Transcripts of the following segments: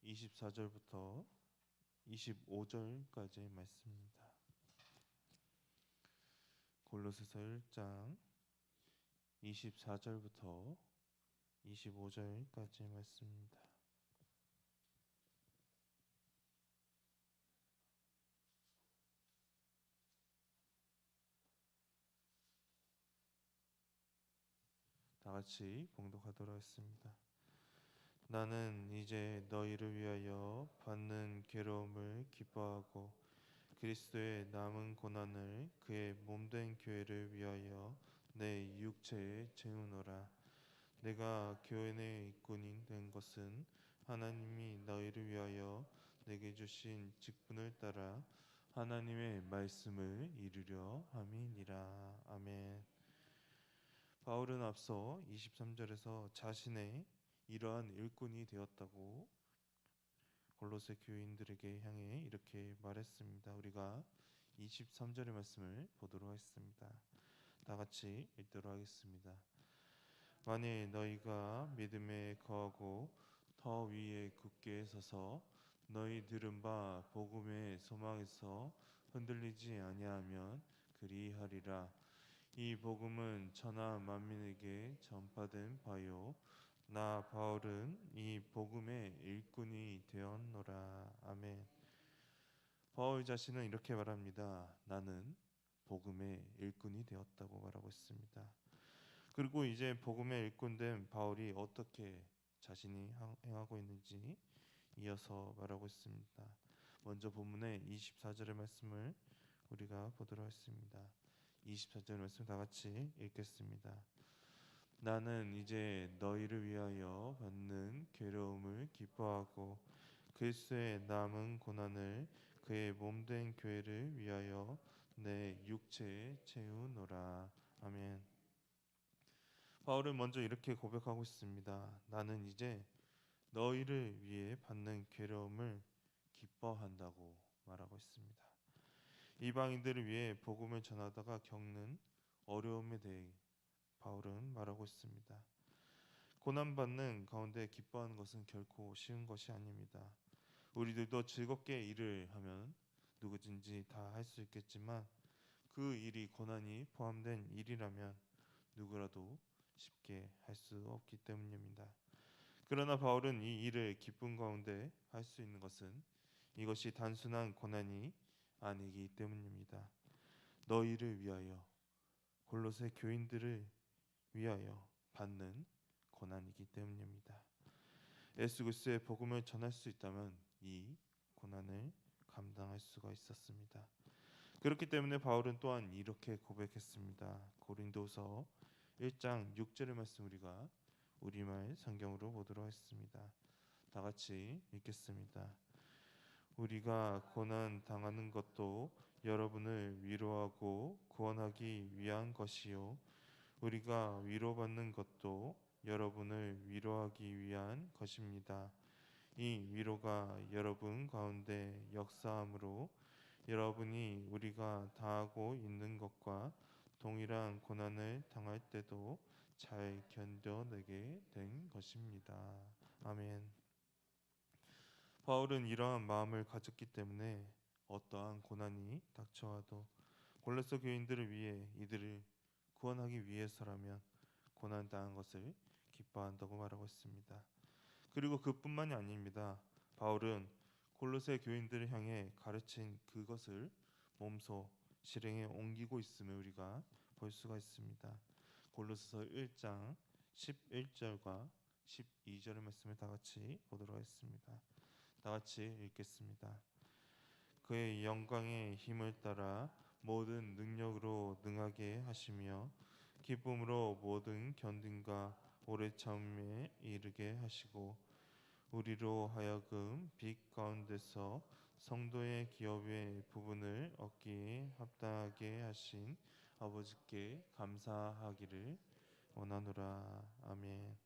24절부터 25절까지의 말씀입니다. 골로새서 1장 24절부터 25절까지의 말씀입니다. 다 같이 봉독하도록 하겠습니다. 나는 이제 너희를 위하여 받는 괴로움을 기뻐하고 그리스도의 남은 고난을 그의 몸된 교회를 위하여 내 육체에 채우노라. 내가 교회 내 일꾼이 된 것은 하나님이 너희를 위하여 내게 주신 직분을 따라 하나님의 말씀을 이루려 함이니라. 아멘. 바울은 앞서 23절에서 자신의 이러한 일꾼이 되었다고 골로새 교인들에게 향해 이렇게 말했습니다. 우리가 23절의 말씀을 보도록 하겠습니다. 다 같이 읽도록 하겠습니다. 만일 너희가 믿음에 거하고 더 위에 굳게 서서 너희 들은 바 복음의 소망에서 흔들리지 아니하면 그리하리라. 이 복음은 천하 만민에게 전파된 바요 나 바울은 이 복음의 일꾼이 되었노라. 아멘. 바울 자신은 이렇게 말합니다. 나는 복음의 일꾼이 되었다고 말하고 있습니다. 그리고 이제 복음의 일꾼된 바울이 어떻게 자신이 행하고 있는지 이어서 말하고 있습니다. 먼저 본문의 24절의 말씀을 우리가 보도록 하겠습니다. 24절 말씀 다 같이 읽겠습니다. 나는 이제 너희를 위하여 받는 괴로움을 기뻐하고 그리스도의 남은 고난을 그의 몸된 교회를 위하여 내 육체에 채우노라. 아멘. 바울은 먼저 이렇게 고백하고 있습니다. 나는 이제 너희를 위해 받는 괴로움을 기뻐한다고 말하고 있습니다. 이방인들을 위해 복음을 전하다가 겪는 어려움에 대해 바울은 말하고 있습니다. 고난받는 가운데 기뻐하는 것은 결코 쉬운 것이 아닙니다. 우리들도 즐겁게 일을 하면 누구든지 다 할 수 있겠지만 그 일이 고난이 포함된 일이라면 누구라도 쉽게 할 수 없기 때문입니다. 그러나 바울은 이 일을 기쁨 가운데 할 수 있는 것은 이것이 단순한 고난이 아니기 때문입니다. 너희를 위하여 골로새 교인들을 위하여 받는 고난이기 때문입니다. 예수 그리스도의 복음을 전할 수 있다면 이 고난을 감당할 수가 있었습니다. 그렇기 때문에 바울은 또한 이렇게 고백했습니다. 고린도서 1장 6절의 말씀 우리가 우리말 성경으로 보도록 하겠습니다. 다 같이 읽겠습니다. 우리가 고난 당하는 것도 여러분을 위로하고 구원하기 위한 것이요 우리가 위로받는 것도 여러분을 위로하기 위한 것입니다. 이 위로가 여러분 가운데 역사함으로 여러분이 우리가 당하고 있는 것과 동일한 고난을 당할 때도 잘 견뎌내게 된 것입니다. 아멘. 바울은 이러한 마음을 가졌기 때문에 어떠한 고난이 닥쳐와도 골로새 교인들을 위해 이들을 구원하기 위해서라면 고난 당한 것을 기뻐한다고 말하고 있습니다. 그리고 그뿐만이 아닙니다. 바울은 골로새 교인들을 향해 가르친 그것을 몸소 실행에 옮기고 있음을 우리가 볼 수가 있습니다. 골로새서 1장 11절과 12절의 말씀을 다 같이 보도록 하겠습니다. 다 같이 읽겠습니다. 그의 영광의 힘을 따라 모든 능력으로 능하게 하시며 기쁨으로 모든 견딘과 오래 참음에 이르게 하시고 우리로 하여금 빛 가운데서 성도의 기업의 부분을 얻기에 합당하게 하신 아버지께 감사하기를 원하노라. 아멘.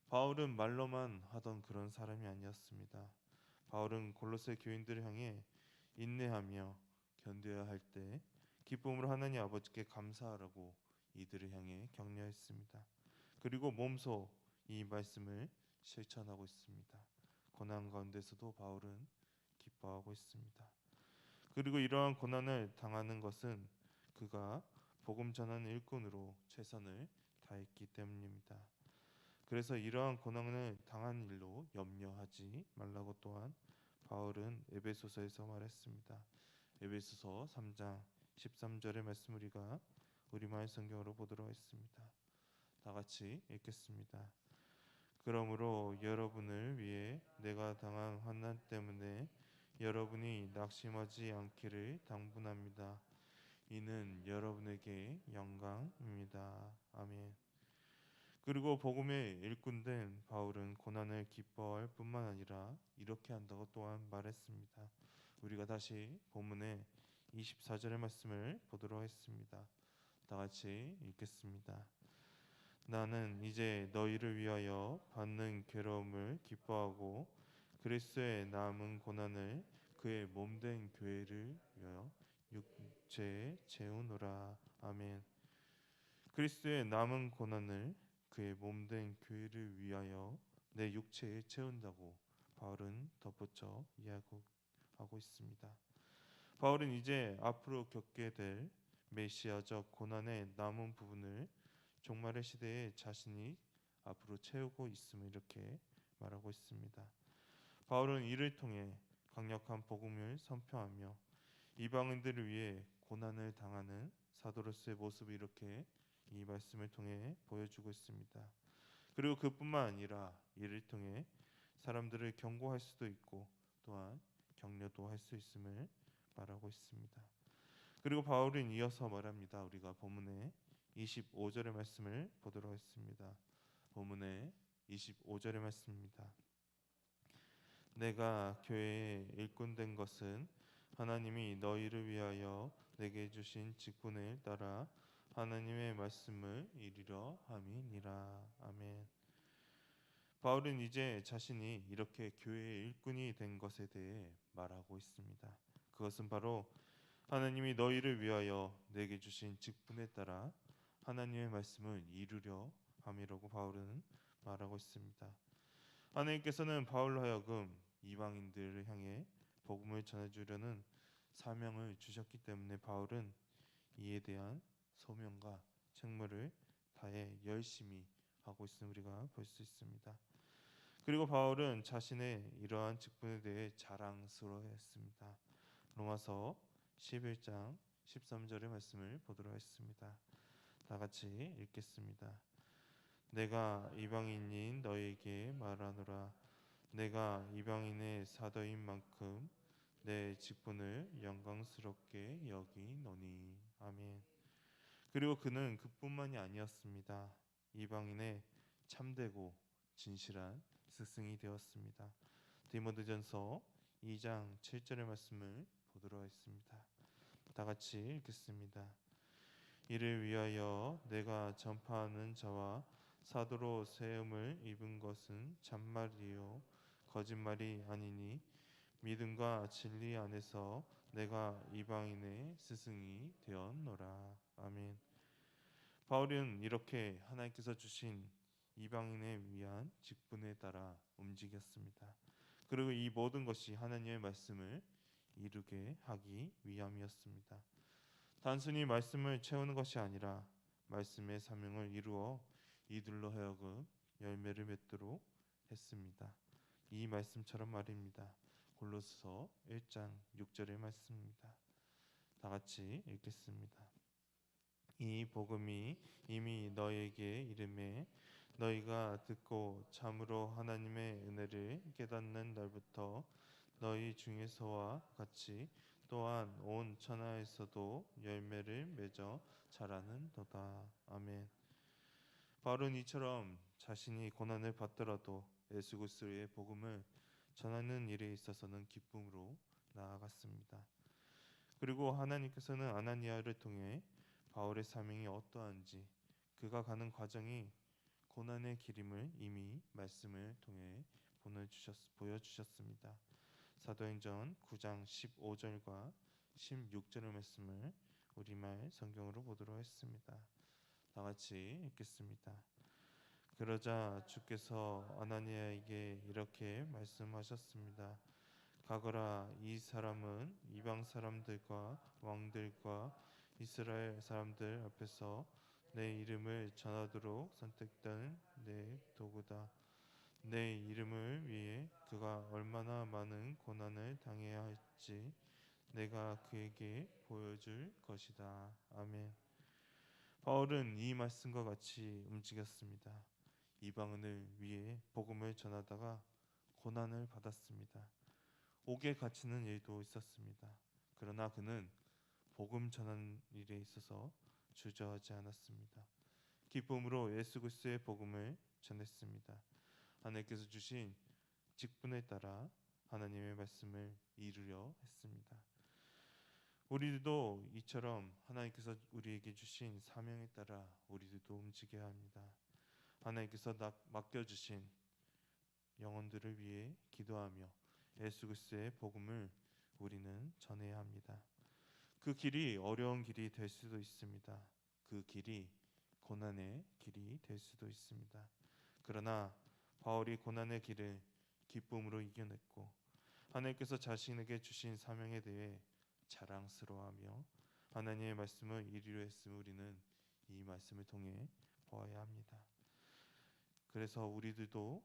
바울은 말로만 하던 그런 사람이 아니었습니다. 바울은 골로새 교인들을 향해 인내하며 견뎌야 할 때 기쁨으로 하나님 아버지께 감사하라고 이들을 향해 격려했습니다. 그리고 몸소 이 말씀을 실천하고 있습니다. 고난 가운데서도 바울은 기뻐하고 있습니다. 그리고 이러한 고난을 당하는 것은 그가 복음 전하는 일꾼으로 최선을 다했기 때문입니다. 그래서 이러한 고난을 당한 일로 염려하지 말라고 또한 바울은 에베소서에서 말했습니다. 에베소서 3장 13절의 말씀 우리가 우리말 성경으로 보도록 하겠습니다. 다 같이 읽겠습니다. 그러므로 여러분을 위해 내가 당한 환난 때문에 여러분이 낙심하지 않기를 당분합니다. 이는 여러분에게 영광입니다. 아멘. 그리고 복음의 일꾼된 바울은 고난을 기뻐할 뿐만 아니라 이렇게 한다고 또한 말했습니다. 우리가 다시 본문의 24절의 말씀을 보도록 하겠습니다. 다 같이 읽겠습니다. 나는 이제 너희를 위하여 받는 괴로움을 기뻐하고 그리스도의 남은 고난을 그의 몸된 교회를 위하여 육체에 채우노라. 아멘. 그리스도의 남은 고난을 그의 몸된 교회를 위하여 내 육체에 채운다고 바울은 덧붙여 이야기하고 있습니다. 바울은 이제 앞으로 겪게 될 메시아적 고난의 남은 부분을 종말의 시대에 자신이 앞으로 채우고 있음을 이렇게 말하고 있습니다. 바울은 이를 통해 강력한 복음을 선포하며 이방인들을 위해 고난을 당하는 사도로서의 모습을 이렇게 이 말씀을 통해 보여주고 있습니다. 그리고 그뿐만 아니라 이를 통해 사람들을 경고할 수도 있고 또한 격려도 할 수 있음을 말하고 있습니다. 그리고 바울은 이어서 말합니다. 우리가 본문의 25절의 말씀을 보도록 하겠습니다. 본문의 25절의 말씀입니다. 내가 교회에 일꾼된 것은 하나님이 너희를 위하여 내게 주신 직분을 따라 하나님의 말씀을 이루려 함이니라. 아멘. 바울은 이제 자신이 이렇게 교회의 일꾼이 된 것에 대해 말하고 있습니다. 그것은 바로 하나님이 너희를 위하여 내게 주신 직분에 따라 하나님의 말씀을 이루려 함이라고 바울은 말하고 있습니다. 하나님께서는 바울로 하여금 이방인들을 향해 복음을 전해주려는 사명을 주셨기 때문에 바울은 이에 대한 소명과 책무를 다해 열심히 하고 있음을 우리가 볼 수 있습니다. 그리고 바울은 자신의 이러한 직분에 대해 자랑스러워했습니다. 로마서 11장 13절의 말씀을 보도록 하겠습니다. 다 같이 읽겠습니다. 내가 이방인인 너에게 말하노라. 내가 이방인의 사도인 만큼 내 직분을 영광스럽게 여기노니. 아멘. 그리고 그는 그뿐만이 아니었습니다. 이방인의 참되고 진실한 스승이 되었습니다. 디모데전서 2장 7절의 말씀을 보도록 하겠습니다. 다 같이 읽겠습니다. 이를 위하여 내가 전파하는 자와 사도로 세움을 입은 것은 참말이요 거짓말이 아니니 믿음과 진리 안에서 내가 이방인의 스승이 되었노라. 아멘. 바울은 이렇게 하나님께서 주신 이방인에 위한 직분에 따라 움직였습니다. 그리고 이 모든 것이 하나님의 말씀을 이루게 하기 위함이었습니다. 단순히 말씀을 채우는 것이 아니라 말씀의 사명을 이루어 이들로 하여금 열매를 맺도록 했습니다. 이 말씀처럼 말입니다. 골로새서 1장 6절의 말씀입니다. 다 같이 읽겠습니다. 이 복음이 이미 너에게 이름에 너희가 듣고 참으로 하나님의 은혜를 깨닫는 날부터 너희 중에서와 같이 또한 온 천하에서도 열매를 맺어 자라는도다. 아멘. 바울은 이처럼 자신이 고난을 받더라도 예수 그리스도의 복음을 전하는 일에 있어서는 기쁨으로 나아갔습니다. 그리고 하나님께서는 아나니아를 통해 바울의 사명이 어떠한지 그가 가는 과정이 고난의 길임을 이미 말씀을 통해 보여주셨습니다. 사도행전 9장 15절과 16절의 말씀을 우리말 성경으로 보도록 했습니다. 다 같이 읽겠습니다. 그러자 주께서 아나니아에게 이렇게 말씀하셨습니다. 가거라, 이 사람은 이방 사람들과 왕들과 이스라엘 사람들 앞에서 내 이름을 전하도록 선택된 내 도구다. 내 이름을 위해 그가 얼마나 많은 고난을 당해야 할지 내가 그에게 보여줄 것이다. 아멘. 바울은 이 말씀과 같이 움직였습니다. 이방인을 위해 복음을 전하다가 고난을 받았습니다. 옥에 갇히는 일도 있었습니다. 그러나 그는 복음 전하는 일에 있어서 주저하지 않았습니다. 기쁨으로 예수 그리스도의 복음을 전했습니다. 하나님께서 주신 직분에 따라 하나님의 말씀을 이루려 했습니다. 우리들도 이처럼 하나님께서 우리에게 주신 사명에 따라 우리들도 움직여야 합니다. 하나님께서 맡겨주신 영혼들을 위해 기도하며 예수 그리스도의 복음을 우리는 전해야 합니다. 그 길이 어려운 길이 될 수도 있습니다. 그 길이 고난의 길이 될 수도 있습니다. 그러나 바울이 고난의 길을 기쁨으로 이겨냈고 하나님께서 자신에게 주신 사명에 대해 자랑스러워하며 하나님의 말씀을 이루려 했음을 우리는 이 말씀을 통해 보아야 합니다. 그래서 우리들도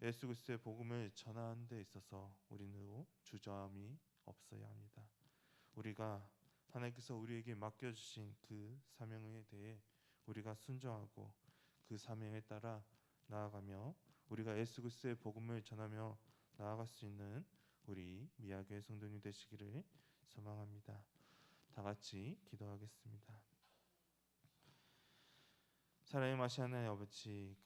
예수 그리스도의 복음을 전하는 데 있어서 우리는 주저함이 없어야 합니다. 우리가 하나님께서 우리에게 맡겨주신 그 사명에 대해 우리가 순종하고 그 사명에 따라 나아가며 우리가 예수 그리스도의 복음을 전하며 나아갈 수 있는 우리 미아교회 성도님 되시기를 소망합니다. 다 같이 기도하겠습니다. 사랑의 마시 하나님 아버지,